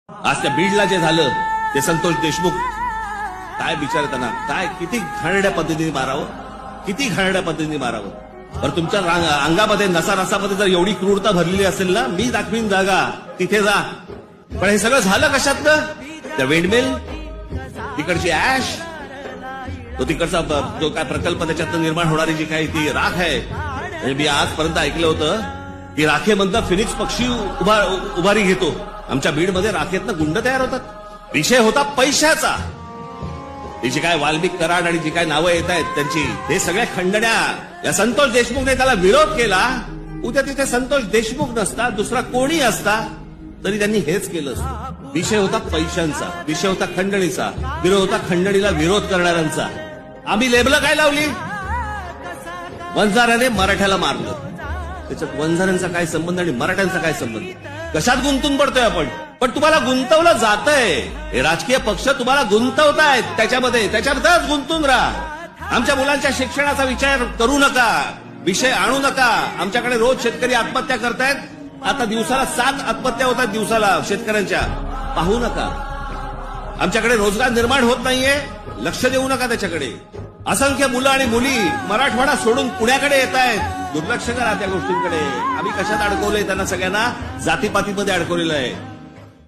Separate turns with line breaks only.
आज त्या बीडला जे झालं ते संतोष देशमुख काय बिचारे त्यांना काय किती घाणेरड्या पद्धतीने मारावं, किती घाणेरड्या पद्धतीने मारावं. बरं तुमच्या अंगामध्ये नसामध्ये जर एवढी क्रूरता भरलेली असेल ना, मी दाखवीन जागा, तिथे जा. पण हे सगळं झालं कशातनं? त्या विंडमिल, तिकडची ऍश, तो तिकडचा जो काय प्रकल्प त्याच्यातनं निर्माण होणारी जी काही ती राख आहे. म्हणजे मी आजपर्यंत ऐकलं होतं की राखेमधनं फिनिक्स पक्षी उभारी घेतो. आमच्या बीडमध्ये राखेतनं गुंड तयार होतात. विषय होता पैशाचा. ती जी काय वाल्मिक कराड आणि जी काय नावं येत आहेत त्यांची, हे सगळ्या खंडण्या या संतोष देशमुखने त्याला विरोध केला. उद्या तिथे संतोष देशमुख नसता, दुसरा कोणी असता तरी त्यांनी हेच केलं असतं. विषय होता पैशांचा, विषय होता खंडणीचा, विरोध होता खंडणीला विरोध करणाऱ्यांचा. आम्ही लेबलं काय लावली? वंजाराने मराठ्याला मारलं. त्याच्यात वंजाऱ्यांचा काय संबंध आणि मराठ्यांचा काय संबंध? कशात गुंतून पडतोय आपण? पण तुम्हाला गुंतवलं जातंय. हे राजकीय पक्ष तुम्हाला गुंतवतायत त्याच्यातच गुंतून राहा. आमच्या मुलांच्या शिक्षणाचा विचार करू नका, विषय आणू नका. आमच्याकडे रोज शेतकरी आत्महत्या करतायत. आता दिवसाला 7 आत्महत्या होतात दिवसाला शेतकऱ्यांच्या. पाहू नका. आमच्याकडे रोजगार निर्माण होत नाहीये, लक्ष देऊ नका त्याच्याकडे. असंख्य मुलं आणि मुली मराठवाडा सोडून पुण्याकडे येत आहेत. दुर्लक्ष करा त्या गोष्टींकडे. आम्ही कशात अडकवलंय त्यांना? सगळ्यांना जातीपातीमध्ये अडकवलेलं आहे.